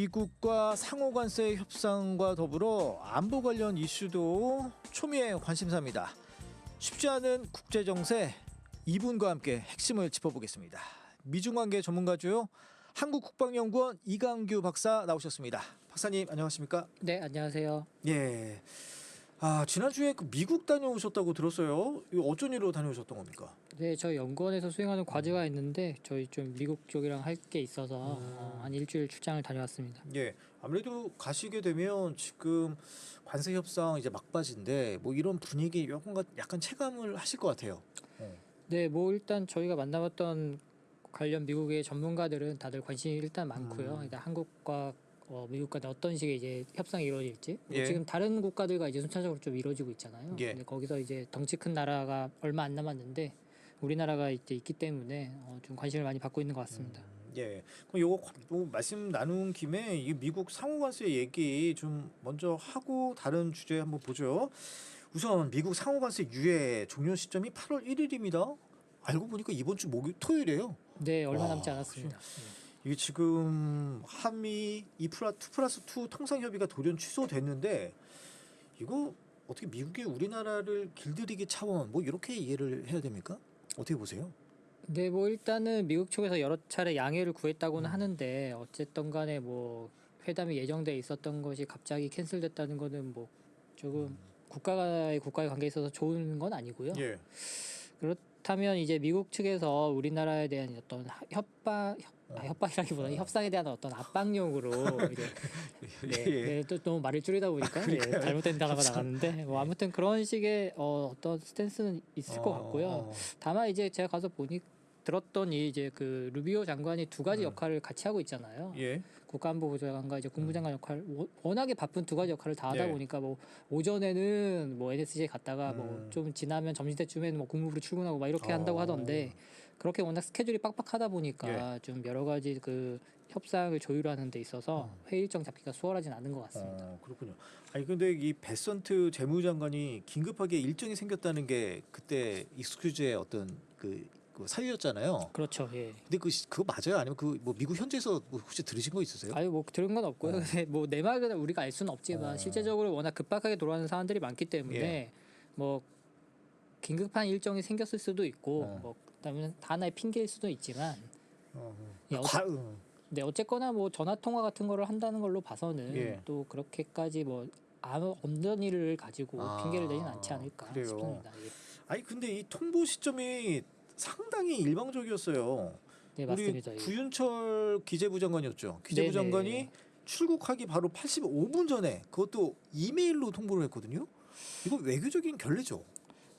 미국과 상호관세 협상과 더불어 안보 관련 이슈도 초미의 관심사입니다. 쉽지 않은 국제정세, 이분과 함께 핵심을 짚어보겠습니다. 미중관계 전문가죠. 한국국방연구원 이강규 박사 나오셨습니다. 박사님 안녕하십니까? 네, 안녕하세요. 예. 지난주에 미국 다녀오셨다고 들었어요. 이거 어쩐 일로 다녀오셨던 겁니까? 네, 저희 연구원에서 수행하는 과제가 있는데 저희 좀 미국 쪽이랑 할 게 있어서 한 일주일 출장을 다녀왔습니다. 예. 아무래도 가시게 되면 지금 관세 협상 이제 막바지인데 뭐 이런 분위기 약간 체감을 하실 것 같아요. 네, 뭐 일단 저희가 만나봤던 관련 미국의 전문가들은 다들 관심이 일단 많고요. 일단 한국과 미국 간에 어떤 식의 이제 협상이 이루어질지 예. 지금 다른 국가들과 이제 순차적으로 좀 이루어지고 있잖아요. 예. 근데 거기서 이제 덩치 큰 나라가 얼마 안 남았는데 우리나라가 이제 있기 때문에 좀 관심을 많이 받고 있는 것 같습니다. 예. 그럼 요거 말씀 나눈 김에 이 미국 상호관세 얘기 좀 먼저 하고 다른 주제 한번 보죠. 우선 미국 상호관세 유예 종료 시점이 8월 1일입니다. 알고 보니까 이번 주 토요일이에요. 네, 얼마 남지 않았습니다. 이게 지금 한미 2+2 통상협의가 돌연 취소됐는데 이거 어떻게 미국이 우리나라를 길들이기 차원 뭐 이렇게 이해를 해야 됩니까? 어떻게 보세요? 네, 뭐 일단은 미국 쪽에서 여러 차례 양해를 구했다고는 하는데 어쨌든 간에 뭐 회담이 예정돼 있었던 것이 갑자기 캔슬됐다는 거는 뭐 조금 국가의 관계에 있어서 좋은 건 아니고요. 예. 그렇다면 이제 미국 측에서 우리나라에 대한 어떤 협박이라기보다는 협상에 대한 어떤 압박용으로 이제 네, 또 너무 말을 줄이다 보니까 잘못된 단어가 나갔는데 뭐 아무튼 그런 식의 어떤 스탠스는 있을 것 같고요. 다만 이제 제가 가서 들었더니 이제 그 루비오 장관이 두 가지 역할을 같이 하고 있잖아요. 예. 국가안보보좌관과 이제 국무장관 역할, 워낙에 바쁜 두 가지 역할을 다 하다 예. 보니까 뭐 오전에는 뭐 NSC에 갔다가 뭐 좀 지나면 점심때쯤에는 뭐 국무부로 출근하고 막 이렇게 한다고 하던데 그렇게 워낙 스케줄이 빡빡하다 보니까 좀 여러 가지 그 협상을 조율하는 데 있어서 회의 일정 잡기가 수월하진 않은 것 같습니다. 그렇군요. 아니 근데 이 베선트 재무장관이 긴급하게 일정이 생겼다는 게 그때 익스큐즈의 어떤 그 살렸잖아요. 그렇죠. 예. 근데 그거 맞아요? 아니면 뭐 미국 현지에서 뭐 혹시 들으신 거 있으세요? 아유 뭐 들은 건 없고요. 근데 뭐 내 말은 우리가 알 수는 없지만 실제적으로 워낙 급박하게 돌아가는 사안들이 많기 때문에 뭐 긴급한 일정이 생겼을 수도 있고 뭐 그다음에 하나의 핑계일 수도 있지만 네, 어쨌거나 뭐 전화 통화 같은 거를 한다는 걸로 봐서는 또 그렇게까지 뭐 아무 없는 일을 가지고 핑계를 대진 않지 않을까 싶습니다. 예. 아니 근데 이 통보 시점이 상당히 일방적이었어요. 네, 맞습니다. 우리 구윤철 기재부 장관이었죠. 기재부 네네. 장관이 출국하기 바로 85분 전에 그것도 이메일로 통보를 했거든요. 이거 외교적인 결례죠.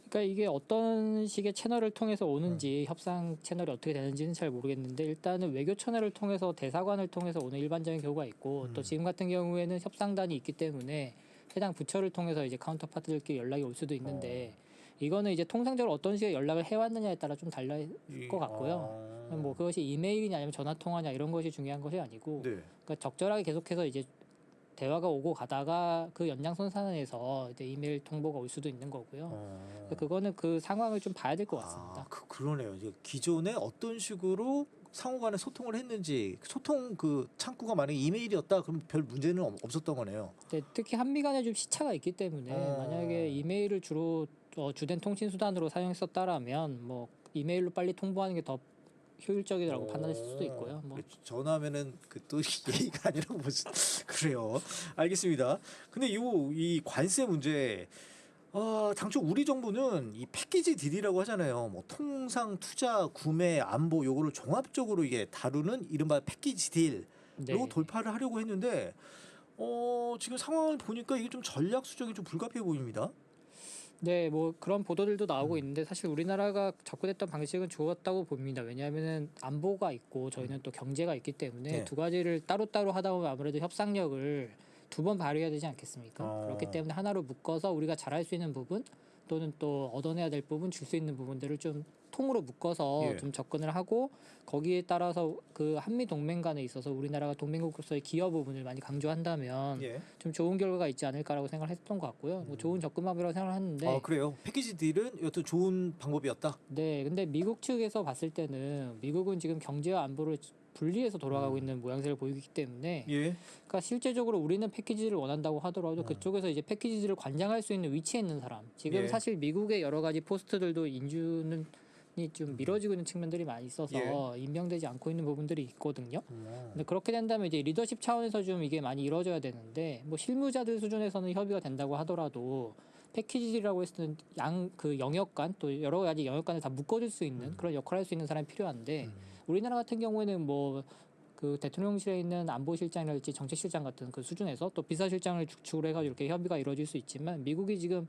그러니까 이게 어떤 식의 채널을 통해서 오는지 협상 채널이 어떻게 되는지는 잘 모르겠는데 일단은 외교 채널을 통해서 대사관을 통해서 오는 일반적인 경우가 있고 또 지금 같은 경우에는 협상단이 있기 때문에 해당 부처를 통해서 이제 카운터파트들끼리 연락이 올 수도 있는데 이거는 이제 통상적으로 어떤 식의 연락을 해왔느냐에 따라 좀 달라질 것 같고요. 뭐 그것이 이메일이냐 아니면 전화 통화냐 이런 것이 중요한 것이 아니고 그러니까 적절하게 계속해서 이제 대화가 오고 가다가 그 연장선상에서 이제 이메일 통보가 올 수도 있는 거고요. 그거는 그 상황을 좀 봐야 될 것 같습니다. 그러네요. 이제 기존에 어떤 식으로 상호간에 소통을 했는지 소통 그 창구가 만약에 이메일이었다 그러면 별 문제는 없었던 거네요. 네, 특히 한미 간에 좀 시차가 있기 때문에 만약에 이메일을 주로 주된 통신 수단으로 사용했었다라면 뭐 이메일로 빨리 통보하는 게 더 효율적이라고 판단했을 수도 있고요. 뭐 전화하면은 그 또 예의가 아니라고 보시 그래요. 알겠습니다. 근데 이 관세 문제 당초 우리 정부는 이 패키지 딜이라고 하잖아요. 뭐 통상, 투자, 구매, 안보 요거를 종합적으로 이게 다루는 이른바 패키지 딜로 돌파를 하려고 했는데 지금 상황을 보니까 이게 좀 전략 수정이 좀 불가피해 보입니다. 네, 뭐 그런 보도들도 나오고 있는데 사실 우리나라가 접근했던 방식은 좋았다고 봅니다. 왜냐하면은 안보가 있고 저희는 또 경제가 있기 때문에 두 가지를 따로따로 하다 보면 아무래도 협상력을 두 번 발휘해야 되지 않겠습니까? 그렇기 때문에 하나로 묶어서 우리가 잘할 수 있는 부분 또는 또 얻어내야 될 부분, 줄 수 있는 부분들을 좀 통으로 묶어서 좀 접근을 하고 거기에 따라서 그 한미 동맹 간에 있어서 우리나라가 동맹국으로서의 기여 부분을 많이 강조한다면 좀 좋은 결과가 있지 않을까라고 생각을 했던 것 같고요. 뭐 좋은 접근 방법이라고 생각을 하는데 그래요? 패키지 딜은 여튼 좋은 방법이었다? 네, 근데 미국 측에서 봤을 때는 미국은 지금 경제와 안보를 분리해서 돌아가고 있는 모양새를 보이기 때문에 예. 그러니까 실제적으로 우리는 패키지를 원한다고 하더라도 그쪽에서 이제 패키지를 관장할 수 있는 위치에 있는 사람. 지금 예. 사실 미국의 여러 가지 포스트들도 인준이 좀 미뤄지고 있는 측면들이 많이 있어서 임명되지 않고 있는 부분들이 있거든요. 근데 그렇게 된다면 이제 리더십 차원에서 좀 이게 많이 이루어져야 되는데 뭐 실무자들 수준에서는 협의가 된다고 하더라도 패키지라고 했을 때는 그 영역간 또 여러 가지 영역간을 다 묶어줄 수 있는 그런 역할을 할 수 있는 사람이 필요한데 우리나라 같은 경우에는 뭐 그 대통령실에 있는 안보실장이랄지 정책실장 같은 그 수준에서 또 비서실장을 주축으로 해가지고 이렇게 협의가 이루어질 수 있지만 미국이 지금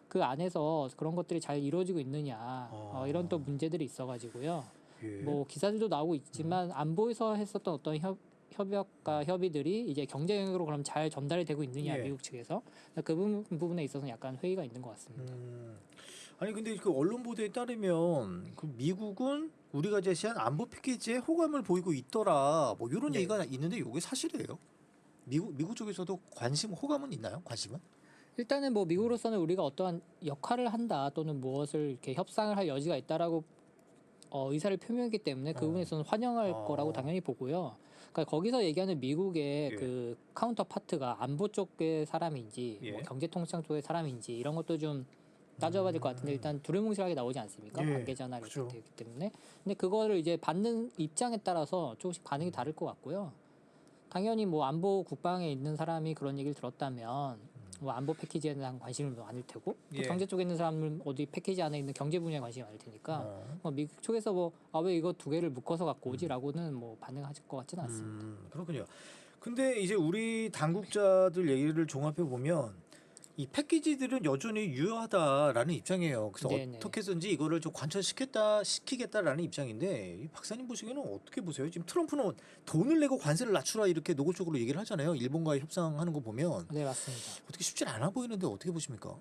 그 안에서 그런 것들이 잘 이루어지고 있느냐 이런 또 문제들이 있어가지고요. 예. 뭐 기사들도 나오고 있지만 안보에서 했었던 어떤 협약과 협의들이 이제 경제 영역으로 그럼 잘 전달이 되고 있느냐 예. 미국 측에서 그 부분에 있어서는 약간 회의가 있는 것 같습니다. 아니 근데 그 언론 보도에 따르면 그 미국은 우리가 제시한 안보 패키지에 호감을 보이고 있더라. 뭐 이런 네. 얘기가 있는데 이게 사실이에요? 미국 쪽에서도 호감은 있나요? 관심은? 일단은 뭐 미국으로서는 우리가 어떠한 역할을 한다 또는 무엇을 이렇게 협상을 할 여지가 있다라고 의사를 표명했기 때문에 그 부분에서는 환영할 거라고 당연히 보고요. 그러니까 거기서 얘기하는 미국의 예. 그 카운터 파트가 안보 쪽의 사람인지 예. 뭐 경제통상 쪽의 사람인지 이런 것도 좀 따져봐야 될 것 같은데 일단 두루뭉실하게 나오지 않습니까? 예. 관계자나 이렇게 그죠. 되기 때문에. 근데 그거를 이제 받는 입장에 따라서 조금씩 반응이 다를 것 같고요. 당연히 뭐 안보 국방에 있는 사람이 그런 얘기를 들었다면 뭐 안보 패키지에 대한 관심은 많을 테고 또 예. 경제 쪽에 있는 사람은 어디 패키지 안에 있는 경제 분야에 관심이 많을 테니까 어. 뭐 미국 쪽에서 뭐 왜 이거 두 개를 묶어서 갖고 오지라고는 뭐 반응하실 것 같지는 않습니다. 그렇군요. 근데 이제 우리 당국자들 얘기를 종합해 보면 이 패키지들은 여전히 유효하다라는 입장이에요. 그래서 네네. 어떻게 해서든지 이거를 좀 시키겠다라는 입장인데 이 박사님 보시기에는 어떻게 보세요? 지금 트럼프는 돈을 내고 관세를 낮추라 이렇게 노골적으로 얘기를 하잖아요. 일본과의 협상하는 거 보면 네, 맞습니다. 어떻게 쉽지 않아 보이는데 어떻게 보십니까?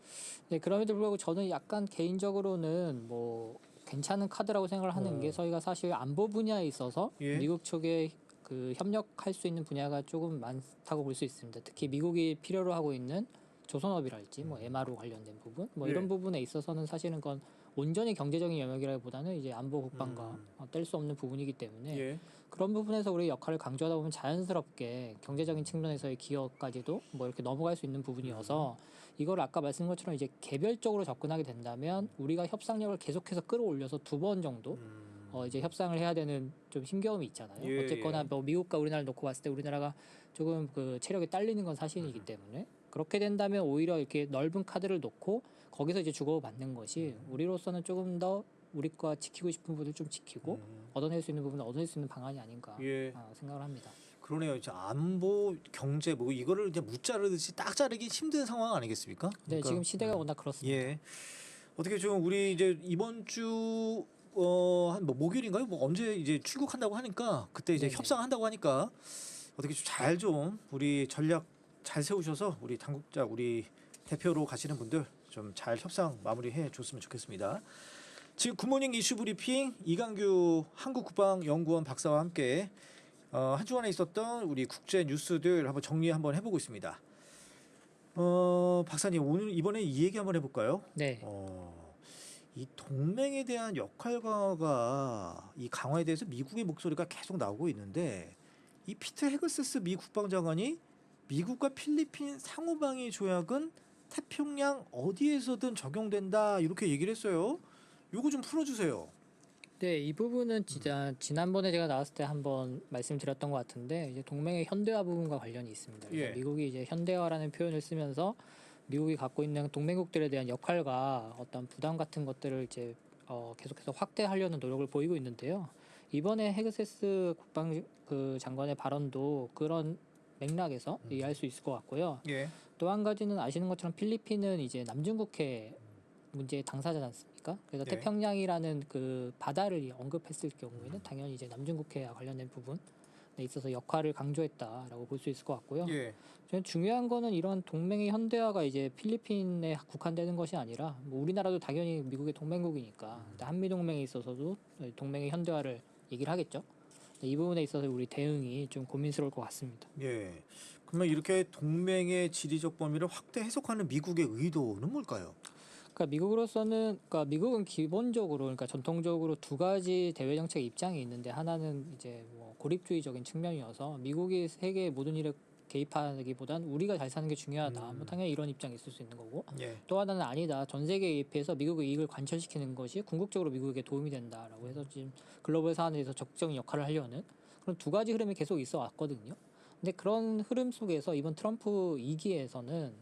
네, 그럼에도 불구하고 저는 약간 개인적으로는 뭐 괜찮은 카드라고 생각을 하는 게 저희가 사실 안보 분야에 있어서 예. 미국 쪽에 그 협력할 수 있는 분야가 조금 많다고 볼 수 있습니다. 특히 미국이 필요로 하고 있는 조선업이랄지 뭐 MRO 관련된 부분 뭐 예. 이런 부분에 있어서는 사실은 그건 온전히 경제적인 영역이라기보다는 이제 안보 국방과 뗄 수 없는 부분이기 때문에 예. 그런 부분에서 우리 역할을 강조하다 보면 자연스럽게 경제적인 측면에서의 기여까지도 뭐 이렇게 넘어갈 수 있는 부분이어서 이걸 아까 말씀드린 것처럼 이제 개별적으로 접근하게 된다면 우리가 협상력을 계속해서 끌어올려서 두 번 정도 이제 협상을 해야 되는 좀 힘겨움이 있잖아요. 예, 어쨌거나 예. 뭐 미국과 우리나라를 놓고 봤을 때 우리나라가 조금 그 체력이 딸리는 건 사실이기 때문에 그렇게 된다면 오히려 이렇게 넓은 카드를 놓고 거기서 이제 주고받는 것이 우리로서는 조금 더 우리과 지키고 싶은 부분을 좀 지키고 얻어낼 수 있는 부분을 얻어낼 수 있는 방안이 아닌가 예. 생각을 합니다. 그러네요. 이제 안보, 경제 뭐 이거를 이제 무자르듯이 딱 자르기 힘든 상황 아니겠습니까? 네, 그러니까, 지금 시대가 워낙 그렇습니다. 예. 어떻게 좀 우리 이제 이번 주 한 뭐 목요일인가요? 뭐 언제 이제 출국한다고 하니까 그때 이제 네네. 협상한다고 하니까 어떻게 좀 우리 전략 잘 세우셔서 우리 당국자 우리 대표로 가시는 분들 좀 잘 협상 마무리해 줬으면 좋겠습니다. 지금 굿모닝 이슈 브리핑 이강규 한국국방연구원 박사와 함께 한 주간에 있었던 우리 국제 뉴스들 한번 정리 한번 해보고 있습니다. 박사님 오늘 이번에 이 얘기 한번 해볼까요? 네. 이 동맹에 대한 역할과가 이 강화에 대해서 미국의 목소리가 계속 나오고 있는데 이 피트 헤그세스 미 국방장관이 미국과 필리핀 상호방위 조약은 태평양 어디에서든 적용된다 이렇게 얘기를 했어요. 요거 좀 풀어주세요. 네, 이 부분은 진짜 지난번에 제가 나왔을 때 한번 말씀드렸던 것 같은데 이제 동맹의 현대화 부분과 관련이 있습니다. 그래서 예. 미국이 이제 현대화라는 표현을 쓰면서 미국이 갖고 있는 동맹국들에 대한 역할과 어떤 부담 같은 것들을 이제 계속해서 확대하려는 노력을 보이고 있는데요. 이번에 헤그세스 국방 그 장관의 발언도 그런 맥락에서 이해할 수 있을 것 같고요. 예. 또 한 가지는 아시는 것처럼 필리핀은 이제 남중국해 문제의 당사자지 않습니까? 그래서 네. 태평양이라는 그 바다를 언급했을 경우에는 당연히 이제 남중국해와 관련된 부분에 있어서 역할을 강조했다라고 볼 수 있을 것 같고요. 예. 저는 중요한 거는 이런 동맹의 현대화가 이제 필리핀에 국한되는 것이 아니라 뭐 우리나라도 당연히 미국의 동맹국이니까 한미 동맹에 있어서도 동맹의 현대화를 얘기를 하겠죠. 이 부분에 있어서 우리 대응이 좀 고민스러울 것 같습니다. 예. 그러면 이렇게 동맹의 지리적 범위를 확대 해석하는 미국의 의도는 뭘까요? 그러니까 미국으로서는 그러니까 미국은 기본적으로 그러니까 전통적으로 두 가지 대외 정책 입장이 있는데 하나는 이제 뭐 고립주의적인 측면이어서 미국이 세계의 모든 일에 개입하기보단 우리가 잘 사는 게 중요하다. 뭐 당연히 이런 입장이 있을 수 있는 거고 예. 또 하나는 아니다. 전 세계에 개입해서 미국의 이익을 관철시키는 것이 궁극적으로 미국에게 도움이 된다라고 해서 지금 글로벌 사안에서 적극적인 역할을 하려는 그런 두 가지 흐름이 계속 있어 왔거든요. 근데 그런 흐름 속에서 이번 트럼프 2기에서는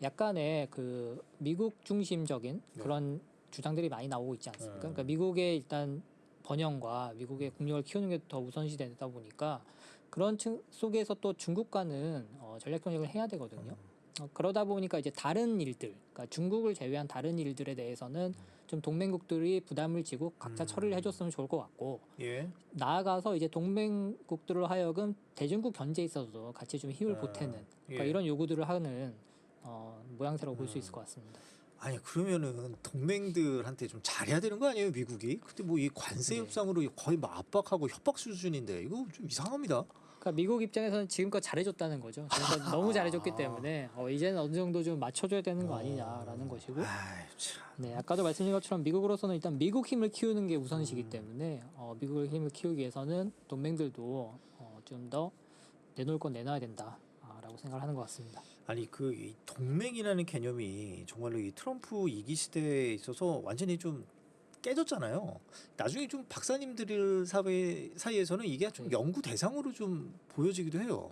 약간의 그 미국 중심적인 네. 그런 주장들이 많이 나오고 있지 않습니까? 그러니까 미국의 일단 번영과 미국의 국력을 키우는 게 더 우선시 되다 보니까 그런 속에서 또 중국과는 전략 경쟁을 해야 되거든요. 그러다 보니까 이제 다른 일들, 그러니까 중국을 제외한 다른 일들에 대해서는 좀 동맹국들이 부담을 지고 각자 처리를 해줬으면 좋을 것 같고 예. 나아가서 이제 동맹국들로 하여금 대중국 견제에 있어서도 같이 좀 힘을 보태는 그러니까 예. 이런 요구들을 하는 모양새라고 볼 수 있을 것 같습니다. 아니 그러면은 동맹들한테 좀 잘해야 되는 거 아니에요, 미국이? 근데 뭐 이 관세 네. 협상으로 거의 뭐 압박하고 협박 수준인데 이거 좀 이상합니다. 그러니까 미국 입장에서는 지금껏 잘해줬다는 거죠. 그래서 너무 잘해줬기 때문에 이제는 어느 정도 좀 맞춰줘야 되는 거 아니냐라는 것이고, 아이 참. 네 아까도 말씀드린 것처럼 미국으로서는 일단 미국 힘을 키우는 게 우선시기 때문에 미국의 힘을 키우기 위해서는 동맹들도 좀 더 내놓을 건 내놔야 된다라고 생각을 하는 것 같습니다. 아니 그 이 동맹이라는 개념이 정말로 이 트럼프 2기 시대에 있어서 완전히 좀 깨졌잖아요. 나중에 좀 박사님들 사이에서는 이게 좀 네. 연구 대상으로 좀 보여지기도 해요.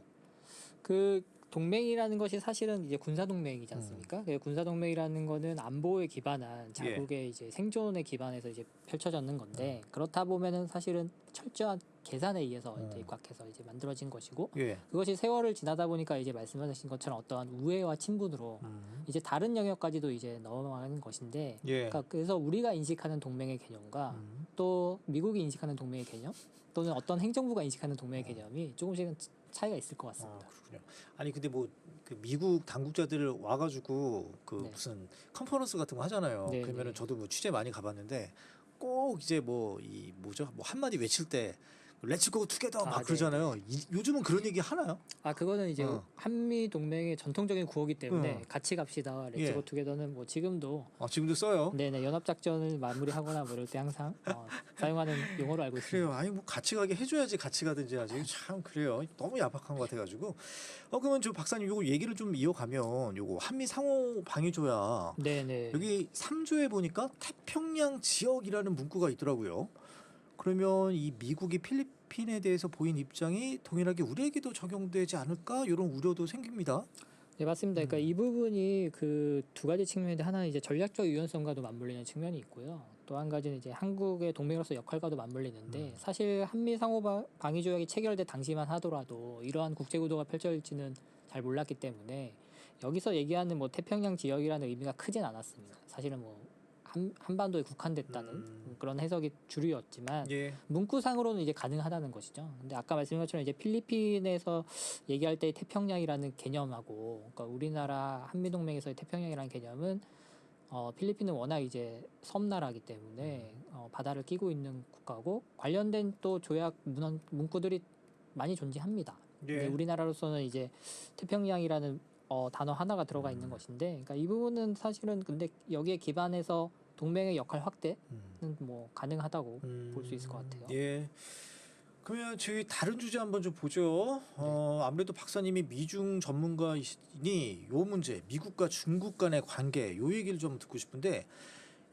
그 동맹이라는 것이 사실은 이제 군사 동맹이지 않습니까? 그 군사 동맹이라는 거는 안보에 기반한 자국의 이제 생존에 기반해서 이제 펼쳐졌는 건데 그렇다 보면은 사실은 철저한 계산에 의해서 이제 입각해서 이제 만들어진 것이고 예. 그것이 세월을 지나다 보니까 이제 말씀하신 것처럼 어떠한 우애와 친분으로 이제 다른 영역까지도 이제 넘어가는 것인데 예. 그러니까 그래서 우리가 인식하는 동맹의 개념과 또 미국이 인식하는 동맹의 개념 또는 어떤 행정부가 인식하는 동맹의 개념이 조금씩은 차이가 있을 것 같습니다. 그렇군요. 아니 근데 뭐 그 미국 당국자들 와가지고 그 네. 무슨 컨퍼런스 같은 거 하잖아요. 네, 그러면은 네. 저도 뭐 취재 많이 가봤는데 꼭 이제 뭐 이 뭐죠? 뭐 한마디 외칠 때 렛츠 고 투게더 막 네, 그러잖아요. 요즘은 그런 얘기 하나요? 그거는 이제 한미 동맹의 전통적인 구호기 때문에 응. 같이 갑시다. 예. 렛츠고 투게더는 뭐 지금도 지금도 써요. 네네 연합 작전을 마무리하거나 뭐 이럴 때 항상 사용하는 용어로 알고 있습니다. 그래요. 아니 뭐 같이 가게 해줘야지 같이 가든지 하지. 참 그래요. 너무 야박한 것 같아가지고. 그러면 저 박사님 요거 얘기를 좀 이어가면 요거 한미 상호 방위조약 네네. 여기 3조에 보니까 태평양 지역이라는 문구가 있더라고요. 그러면 이 미국이 필리핀에 대해서 보인 입장이 동일하게 우리에게도 적용되지 않을까 이런 우려도 생깁니다. 네 맞습니다. 그러니까 이 부분이 그 두 가지 측면인데 하나는 이제 전략적 유연성과도 맞물리는 측면이 있고요. 또 한 가지는 이제 한국의 동맹으로서 역할과도 맞물리는데 사실 한미 상호 방위 조약이 체결될 당시만 하더라도 이러한 국제 구도가 펼쳐질지는 잘 몰랐기 때문에 여기서 얘기하는 뭐 태평양 지역이라는 의미가 크진 않았습니다. 사실은 뭐 한반도에 국한됐다는 그런 해석이 주류였지만 예. 문구상으로는 이제 가능하다는 것이죠. 근데 아까 말씀드린 것처럼 이제 필리핀에서 얘기할 때 태평양이라는 개념하고, 그러니까 우리나라 한미동맹에서의 태평양이라는 개념은 필리핀은 워낙 이제 섬나라이기 때문에 바다를 끼고 있는 국가고 관련된 또 조약 문구들이 많이 존재합니다. 근데 우리나라로서는 이제 태평양이라는 단어 하나가 들어가 있는 것인데, 그러니까 이 부분은 사실은 근데 여기에 기반해서 동맹의 역할 확대는 뭐 가능하다고 볼 수 있을 것 같아요. 예. 그러면 저희 다른 주제 한번 좀 보죠. 아무래도 박사님이 미중 전문가이니 요 문제, 미국과 중국 간의 관계 요 얘기를 좀 듣고 싶은데,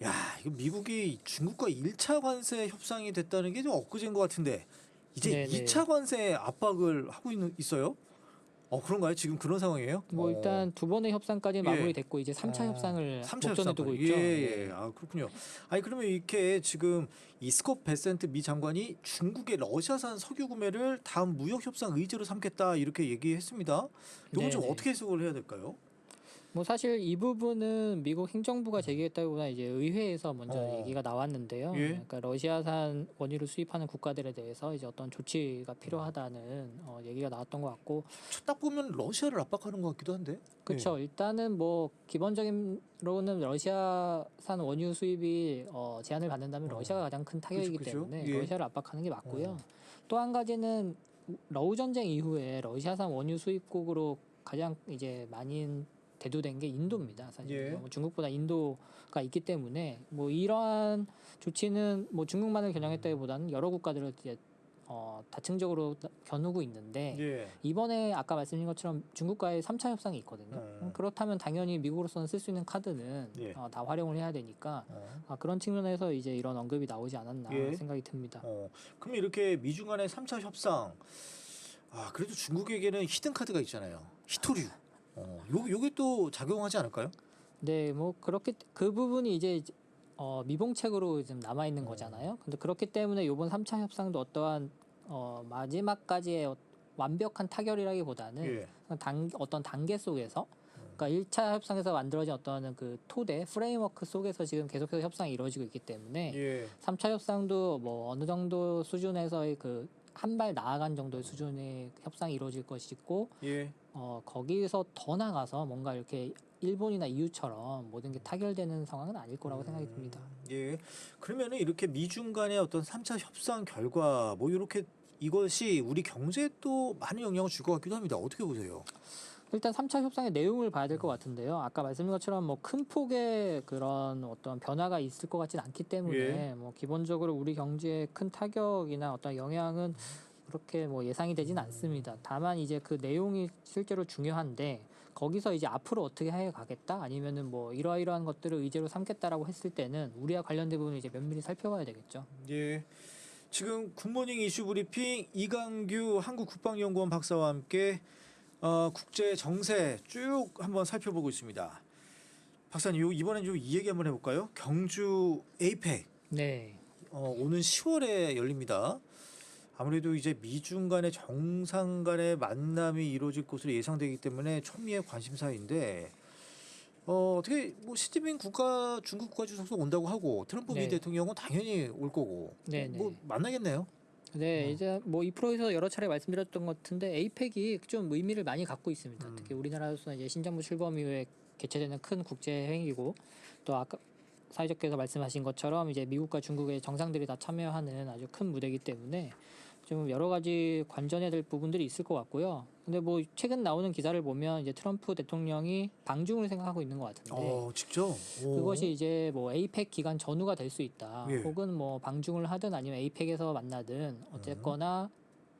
야 이거 미국이 중국과 1차 관세 협상이 됐다는 게 좀 엊그제인 것 같은데 이제 네네. 2차 관세 압박을 하고 있어요? 그런가요? 지금 그런 상황이에요? 뭐 일단 두 번의 협상까지는 예. 마무리됐고 이제 3차 협상을 3차 목전에 두고 협상까지. 있죠. 예. 그렇군요. 아니 그러면 이렇게 지금 이 스콧 베센트 미 장관이 중국의 러시아산 석유 구매를 다음 무역 협상 의제로 삼겠다 이렇게 얘기했습니다. 이건 좀 네네. 어떻게 해석을 해야 될까요? 뭐 사실 이 부분은 미국 행정부가 제기했다기보다 이제 의회에서 먼저 얘기가 나왔는데요. 예. 그러니까 러시아산 원유를 수입하는 국가들에 대해서 이제 어떤 조치가 필요하다는 얘기가 나왔던 것 같고, 딱 보면 러시아를 압박하는 것 같기도 한데. 그렇죠. 일단은 뭐 기본적인로는 러시아산 원유 수입이 제한을 받는다면 러시아가 가장 큰 타격이기 그죠. 때문에 예. 러시아를 압박하는 게 맞고요. 또 한 가지는 러우 전쟁 이후에 러시아산 원유 수입국으로 가장 이제 많이 대두된 게 인도입니다. 사실 예. 뭐 중국보다 인도가 있기 때문에 뭐 이러한 조치는 뭐 중국만을 겨냥했다기보다는 여러 국가들을 이제 다층적으로 겨누고 있는데 예. 이번에 아까 말씀드린 것처럼 중국과의 3차 협상이 있거든요. 그렇다면 당연히 미국으로서는 쓸 수 있는 카드는 예. 다 활용을 해야 되니까 그런 측면에서 이제 이런 언급이 나오지 않았나 예. 생각이 듭니다. 그럼 이렇게 미중 간의 3차 협상, 그래도 중국에게는 히든 카드가 있잖아요. 히토류. 요게 또 작용하지 않을까요? 네, 뭐 그렇게 그 부분이 이제 미봉책으로 지금 남아 있는 거잖아요. 근데 그렇기 때문에 이번 3차 협상도 어떠한 마지막까지의 완벽한 타결이라기보다는 예. 어떤 단계 속에서 그러니까 1차 협상에서 만들어진 어떤 그 토대 프레임워크 속에서 지금 계속해서 협상이 이루어지고 있기 때문에 예. 3차 협상도 뭐 어느 정도 수준에서의 그 한 발 나아간 정도의 수준의 협상이 이루어질 것이고 예. 거기서 더 나가서 뭔가 이렇게 일본이나 EU처럼 모든 게 타결되는 상황은 아닐 거라고 생각이 듭니다. 예. 그러면은 이렇게 미중 간의 어떤 3차 협상 결과 뭐 이렇게 이것이 우리 경제에 또 많은 영향을 줄 것 같기도 합니다. 어떻게 보세요? 일단 3차 협상의 내용을 봐야 될 것 같은데요. 아까 말씀드린 것처럼 뭐 큰 폭의 그런 어떤 변화가 있을 것 같지는 않기 때문에 예. 뭐 기본적으로 우리 경제에 큰 타격이나 어떤 영향은 그렇게 뭐 예상이 되진 않습니다. 다만 이제 그 내용이 실제로 중요한데 거기서 이제 앞으로 어떻게 해 가겠다 아니면은 뭐 이러이러한 것들을 의제로 삼겠다라고 했을 때는 우리와 관련된 부분을 이제 면밀히 살펴봐야 되겠죠. 예. 지금 굿모닝 이슈 브리핑 이강규 한국국방연구원 박사와 함께 국제 정세 쭉 한번 살펴보고 있습니다. 박사님, 이번엔 좀 이 얘기 한번 해볼까요? 경주 에이펙 네. 오는 10월에 열립니다. 아무래도 이제 미중 간의 정상 간의 만남이 이루어질 것으로 예상되기 때문에 초미의 관심사인데 어떻게 뭐 시진핑 중국 국가주석도 온다고 하고 트럼프 미 네. 대통령은 당연히 올 거고 네, 뭐 네. 만나겠네요. 네, 이제 뭐 이 프로에서 여러 차례 말씀드렸던 것 같은데 에이펙이 좀 의미를 많이 갖고 있습니다. 특히 우리나라로서는 이제 신정부 출범 이후에 개최되는 큰 국제 행위고 또 아까 사회자께서 말씀하신 것처럼 이제 미국과 중국의 정상들이 다 참여하는 아주 큰 무대이기 때문에 좀 여러 가지 관전해야 될 부분들이 있을 것 같고요. 근데 뭐 최근 나오는 기사를 보면 이제 트럼프 대통령이 방중을 생각하고 있는 것 같은데 직접? 그것이 이제 뭐 에이펙 기간 전후가 될 수 있다. 예. 혹은 뭐 방중을 하든 아니면 에이펙에서 만나든 어쨌거나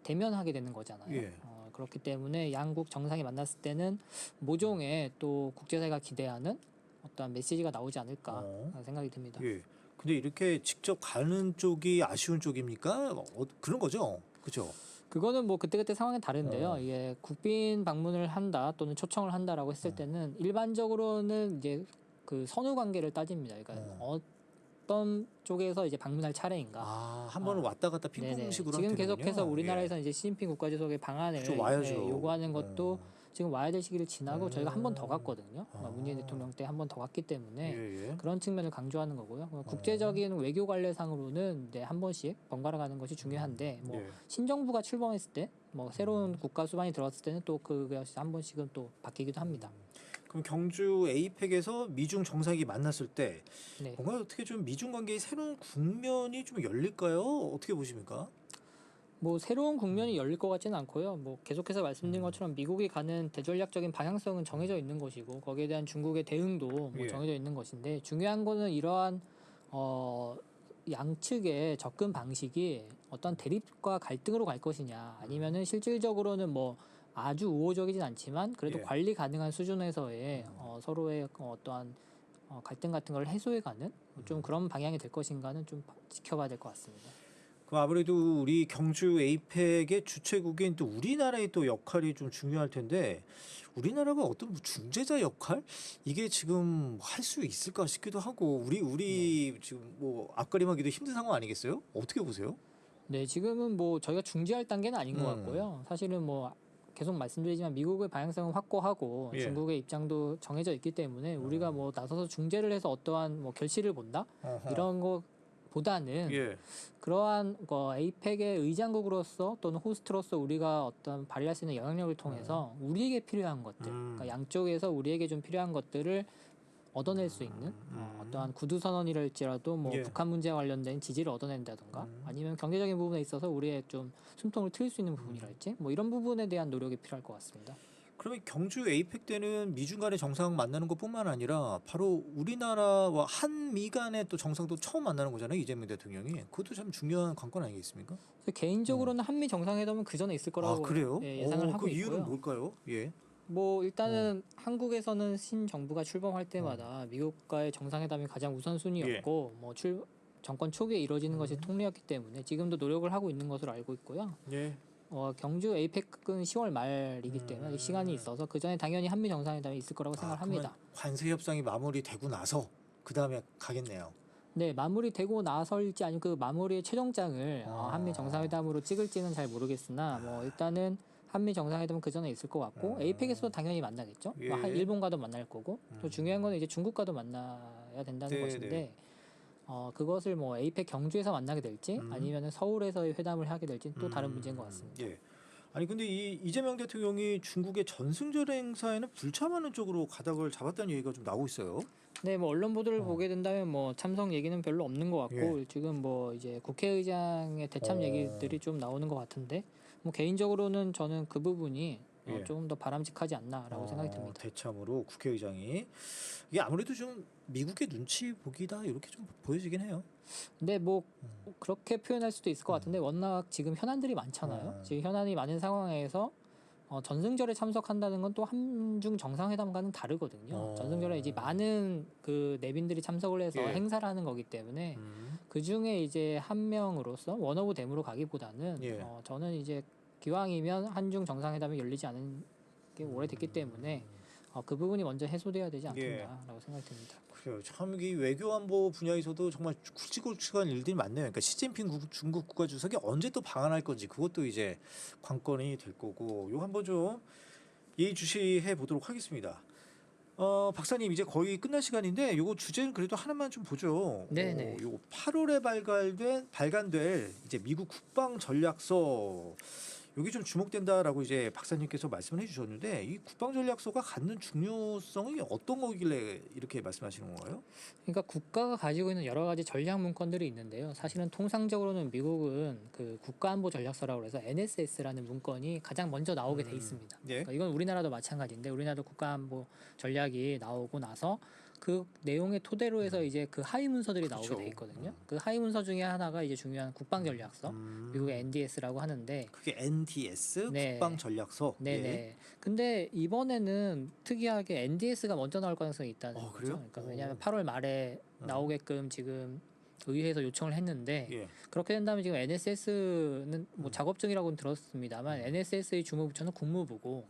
대면하게 되는 거잖아요. 예. 그렇기 때문에 양국 정상이 만났을 때는 모종의 또 국제사회가 기대하는 어떤 메시지가 나오지 않을까 생각이 듭니다. 예. 근데 이렇게 직접 가는 쪽이 아쉬운 쪽입니까? 그런 거죠. 그렇죠. 그거는 뭐 그때그때 상황이 다른데요. 이게 국빈 방문을 한다 또는 초청을 한다라고 했을 때는 일반적으로는 이제 그 선후 관계를 따집니다. 그러니까 어떤 쪽에서 이제 방문할 차례인가. 한 번은 왔다 갔다 네네. 핑퐁식으로 지금 하는 계속해서 거군요. 우리나라에서 이제 시진핑 국가주석의 방안을 그쵸, 와야죠. 요구하는 것도 지금 와야 될 시기를 지나고 저희가 한 번 더 갔거든요. 아. 문재인 대통령 때 한 번 더 갔기 때문에 예. 그런 측면을 강조하는 거고요. 국제적인 외교 관례상으로는 한 번씩 번갈아 가는 것이 중요한데 뭐 예. 신정부가 출범했을 때 뭐 새로운 국가 수반이 들어왔을 때는 또 그것이 한 번씩은 또 바뀌기도 합니다. 그럼 경주 에이펙에서 미중 정상이 만났을 때 네. 뭔가 어떻게 좀 미중 관계의 새로운 국면이 좀 열릴까요? 어떻게 보십니까? 뭐 새로운 국면이 열릴 것 같지는 않고요. 뭐 계속해서 말씀드린 것처럼 미국이 가는 대전략적인 방향성은 정해져 있는 것이고 거기에 대한 중국의 대응도 뭐 예. 정해져 있는 것인데 중요한 거는 이러한 양측의 접근 방식이 어떤 대립과 갈등으로 갈 것이냐 아니면은 실질적으로는 뭐 아주 우호적이진 않지만 그래도 예. 관리 가능한 수준에서의 서로의 어떠한 갈등 같은 걸 해소해가는 좀 그런 방향이 될 것인가는 좀 지켜봐야 될 것 같습니다. 그럼 아무래도 우리 경주 에이펙의 주최국인 또 우리나라의 또 역할이 좀 중요할 텐데 우리나라가 어떤 뭐 중재자 역할 이게 지금 할 수 있을까 싶기도 하고 우리 지금 뭐 앞가림하기도 힘든 상황 아니겠어요? 어떻게 보세요? 네, 지금은 뭐 저희가 중재할 단계는 아닌 것 같고요. 사실은 뭐 계속 말씀드리지만 미국의 방향성은 확고하고 예. 중국의 입장도 정해져 있기 때문에 우리가 뭐 나서서 중재를 해서 어떠한 뭐 결실을 본다 이런 것보다는 예. 그러한 에이펙의 의장국으로서 또는 호스트로서 우리가 어떤 발휘할 수 있는 영향력을 통해서 우리에게 필요한 것들, 그러니까 양쪽에서 우리에게 좀 필요한 것들을 얻어낼 수 있는 어떠한 구두 선언이랄지라도 뭐 예. 북한 문제와 관련된 지지를 얻어낸다든가 아니면 경제적인 부분에 있어서 우리의 좀 숨통을 트일 수 있는 부분이랄지 뭐 이런 부분에 대한 노력이 필요할 것 같습니다. 그러면 경주 에이펙 때는 미중 간의 정상 만나는 것뿐만 아니라 바로 우리나라와 한미 간의 또 정상도 처음 만나는 거잖아요. 이재명 대통령이. 그것도 참 중요한 관건 아니겠습니까? 그래서 개인적으로는 한미 정상회담은 그 전에 있을 거라고 그래요? 예상을 하고 그 이유는 있고요. 뭘까요? 예. 뭐 일단은 한국에서는 신정부가 출범할 때마다 미국과의 정상회담이 가장 우선순위였고 정권 초기에 이루어지는 것이 통례였기 때문에 지금도 노력을 하고 있는 것으로 알고 있고요. 예. 경주 에이펙은 10월 말이기 때문에 시간이 있어서 그 전에 당연히 한미 정상회담이 있을 거라고 생각합니다. 그러면 관세 협상이 마무리되고 나서 그 다음에 가겠네요. 네, 마무리되고 나설지 아니면 그 마무리의 최종장을 한미 정상회담으로 찍을지는 잘 모르겠으나 뭐 일단은 한미 정상회담은 그 전에 있을 것 같고 에이펙에서도 당연히 만나겠죠. 예. 일본과도 만날 거고 또 중요한 건 이제 중국과도 만나야 된다는 네, 것인데 그것을 뭐 에이펙 경주에서 만나게 될지 아니면 서울에서의 회담을 하게 될지 또 다른 문제인 것 같습니다. 예. 아니 근데 이 이재명 대통령이 중국의 전승절 행사에는 불참하는 쪽으로 가닥을 잡았다는 얘기가 좀 나오고 있어요. 네, 뭐 언론 보도를 보게 된다면 뭐 참석 얘기는 별로 없는 것 같고 지금 뭐 이제 국회의장의 대참 얘기들이 좀 나오는 것 같은데 뭐 개인적으로는 저는 그 부분이 조금 더 바람직하지 않나라고 생각이 듭니다. 대참으로 국회의장이 이게 아무래도 좀 미국의 눈치 보기다 이렇게 좀 보여지긴 해요. 근데 뭐 그렇게 표현할 수도 있을 것 같은데 워낙 지금 현안들이 많잖아요. 지금 현안이 많은 상황에서 전승절에 참석한다는 건 또 한중 정상회담과는 다르거든요. 전승절에 이제 많은 그 내빈들이 참석을 해서 행사를 하는 거기 때문에 그 중에 이제 한 명으로서 원 오브 댐으로 가기보다는 저는 이제 기왕이면 한중 정상회담이 열리지 않은 게 오래됐기 때문에 그 부분이 먼저 해소돼야 되지 않겠나라고 생각이 듭니다. 그래요. 참 이 외교안보 분야에서도 정말 굵직굵직한 일들이 많네요. 그러니까 시진핑 중국 국가주석이 언제 또 방한할 건지 그것도 이제 관건이 될 거고 요 한번 좀 예의주시해 보도록 하겠습니다. 박사님 이제 거의 끝날 시간인데 요거 주제는 그래도 하나만 좀 보죠. 네네. 요거 8월에 발간될 이제 미국 국방 전략서 여기 좀 주목된다라고 이제 박사님께서 말씀을 해주셨는데 이 국방 전략서가 갖는 중요성이 어떤 거길래 이렇게 말씀하시는 건가요? 그러니까 국가가 가지고 있는 여러 가지 전략 문건들이 있는데요. 사실은 통상적으로는 미국은 그 국가안보 전략서라고 해서 NSS라는 문건이 가장 먼저 나오게 돼 있습니다. 그러니까 이건 우리나라도 마찬가지인데 우리나라도 국가안보 전략이 나오고 나서 그 내용의 토대로 해서 이제 그 하위 문서들이 나오게 돼 있거든요. 그 하위 문서 중에 하나가 이제 중요한 국방 전략서, 미국의 NDS라고 하는데 그게 NDS 네. 국방 전략서. 네네. 근데 이번에는 특이하게 NDS가 먼저 나올 가능성이 있다는 거죠. 그래요? 그러니까 왜냐하면 8월 말에 나오게끔 지금 의회에서 요청을 했는데 그렇게 된다면 지금 NSS는 뭐 작업 중이라고는 들었습니다만 NSS의 주무부처는 국무부고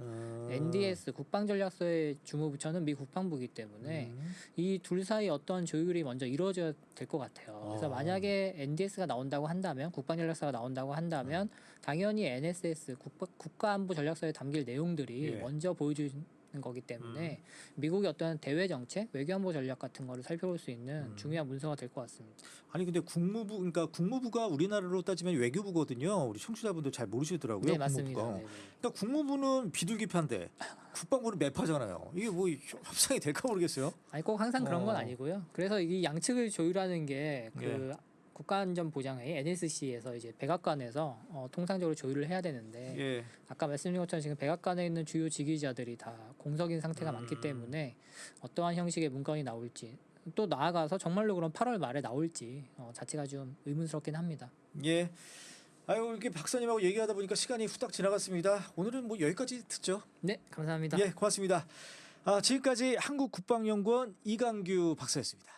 NDS 국방전략서의 주무부처는 미 국방부이기 때문에 이 둘 사이 어떤 조율이 먼저 이루어져야 될 것 같아요. 그래서 만약에 NDS가 나온다고 한다면 국방전략서가 나온다고 한다면 당연히 NSS 국가안보 전략서에 담길 내용들이 먼저 보여주는 거기 때문에 미국의 어떤 대외 정책, 외교안보 전략 같은 거를 살펴볼 수 있는 중요한 문서가 될 것 같습니다. 아니 근데 그러니까 국무부가 우리나라로 따지면 외교부거든요. 우리 청취자분들 잘 모르시더라고요. 네, 맞습니다. 국무부가. 그러니까 국무부는 비둘기파인데 국방부는 매파잖아요. 이게 뭐 협상이 될까 모르겠어요. 아니 꼭 항상 그런 건 아니고요. 그래서 이 양측을 조율하는 게 그 국가안전보장회의 NSC에서 이제 백악관에서 통상적으로 조율을 해야 되는데 아까 말씀드린 것처럼 지금 백악관에 있는 주요 지휘자들이 다 공석인 상태가 많기 때문에 어떠한 형식의 문건이 나올지 또 나아가서 정말로 그럼 8월 말에 나올지 자체가 좀 의문스럽긴 합니다. 예. 아유 이렇게 박사님하고 얘기하다 보니까 시간이 후딱 지나갔습니다. 오늘은 뭐 여기까지 듣죠. 네, 감사합니다. 예, 고맙습니다. 지금까지 한국국방연구원 이강규 박사였습니다.